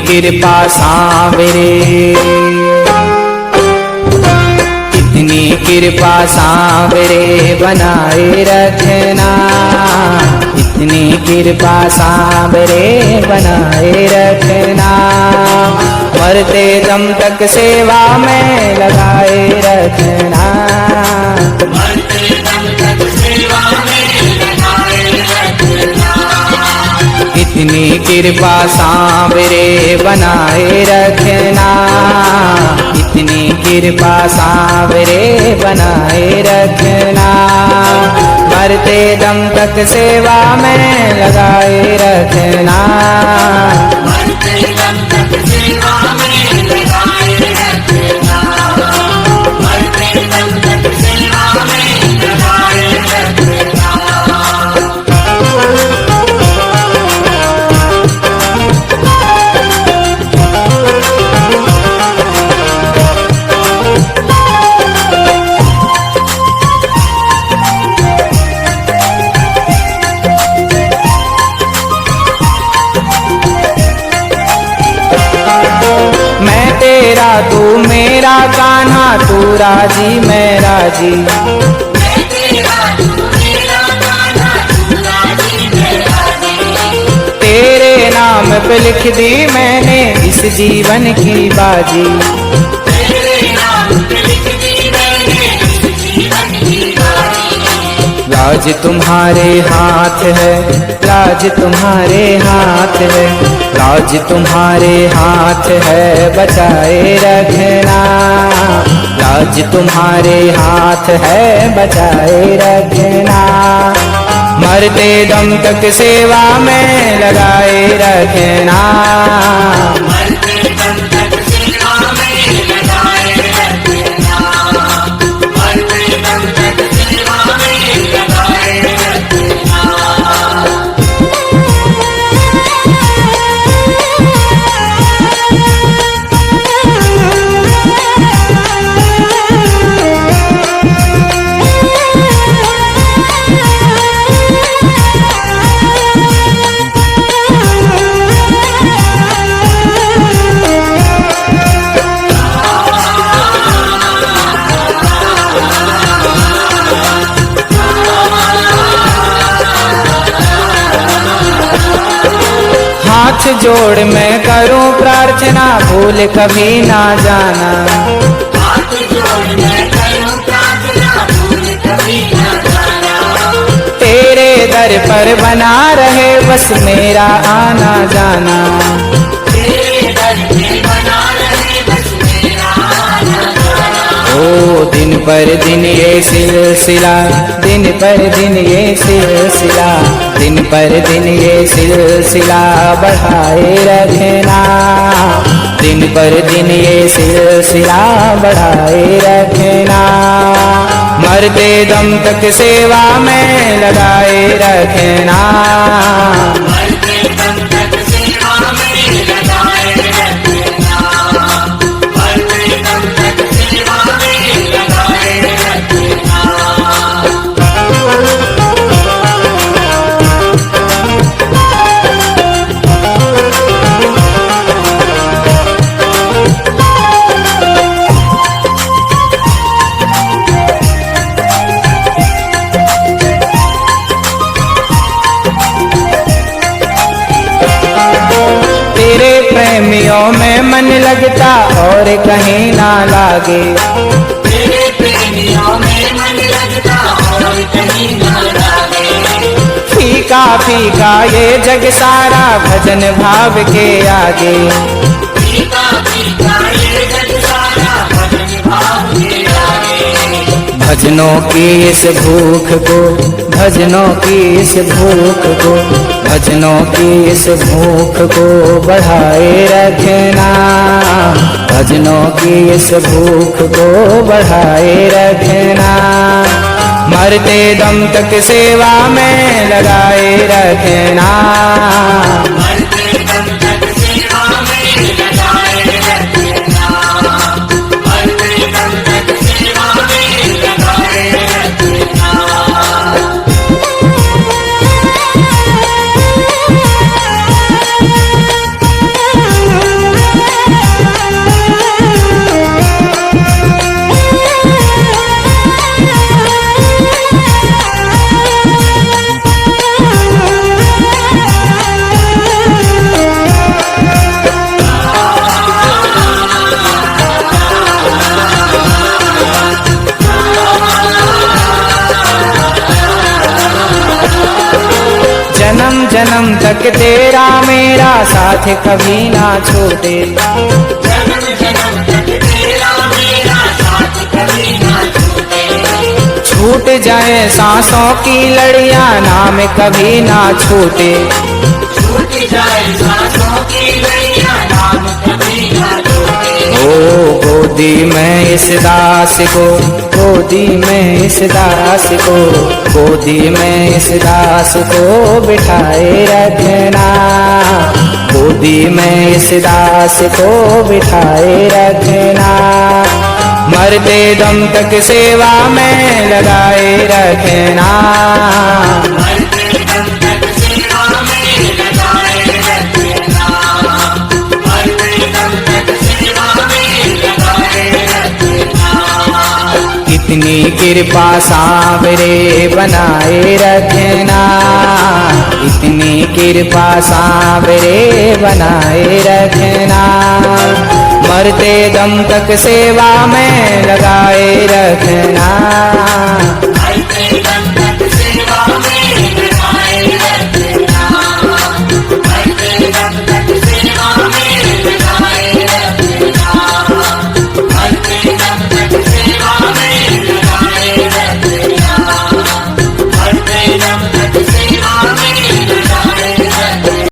कृपा सांवरे, इतनी कृपा सांवरे बनाए रखना, इतनी कृपा सांवरे बनाए रखना। मरते दम तक सेवा में लगाए रखना, मरते दम तक सेवा में लगाए रखना। इतनी कृपा सांवरे बनाए रखना, इतनी कृपा सांवरे बनाए रखना। मरते दम तक सेवा में लगाए रखना, मरते दम तक सेवा में लगाए रखना। मरते दम तक सेवा में लगाए रखना। मैं तेरा तू मेरा कान्हा, तू राजी मैं राजी। मैं तेरा तू मेरा कान्हा, तू राजी मैं राजी। तेरे नाम पे लिख दी मैंने इस जीवन की बाजी, तेरे नाम पे लिख दी मैंने इस जीवन की बाजी। लाज तुम्हारे हाथ है, लाज तुम्हारे हाथ है, लाज तुम्हारे हाथ है बचाए रखना। लाज तुम्हारे हाथ है बचाए रखना। मरते दम तक सेवा में लगाए रखना, मरते दम तक सेवा में लगाए रखना। मरते दम तक सेवा में लगाए रखना। हाथ जोड़ मैं करूं प्रार्थना, भूल कभी ना जाना। हाथ जोड़ मैं करूं प्रार्थना, भूल कभी ना जाना। तेरे दर पर बना रहे बस मेरा आना जाना। तेरे दर पे बना रहे बस मेरा आना जाना। ओ दिन पर दिन ये सिलसिला, दिन पर दिन ये सिलसिला, दिन पर दिन ये सिलसिला बढ़ाए रखना। दिन पर दिन ये सिलसिला बढ़ाए रखना। मरते दम तक सेवा में लगाए रखना, मरते दम तक सेवा में लगाए रखना। मरते दम तक सेवा में लगाए रखना। तेरे प्रेमियों में मन लगता और कहीं ना लागे। तेरे प्रेमियों में मन लगता और कहीं ना लागे। फीका फीका ये जग सारा भजन भाव के आगे। फीका फीका ये जग सारा भजन भाव के आगे। भजनों की इस भूख को, भजनों की इस भूख को, भजनों की इस भूख को बढ़ाए रखना। भजनों की इस भूख को बढ़ाए रखना। मरते दम तक सेवा में लगाए रखना, मरते दम तक सेवा में लगाए रखना। मरते दम तक सेवा में लगाए रखना। जन्म तक तेरा मेरा साथ कभी ना छूटे। जन्म जन्म तक तेरा मेरा साथ कभी ना छूटे। छूट जाए सांसों की लड़ियां नाम कभी ना छूटे। छूट जाए सांसों की लड़ियां नाम कभी ना छूटे। ओ गोदी में इस दास को, गोदी में इस दास को, गोदी में इस दास को बिठाए रखना। गोदी में इस दास को बिठाए रखना। मरते दम तक सेवा में लगाए रखना। मरते दम तक सेवा में लगाए रखना। मरते दम तक सेवा में लगाए रखना। इतनी कृपा सांवरे बनाए रखना। इतनी कृपा सांवरे बनाए रखना। मरते दम तक सेवा में लगाए रखना।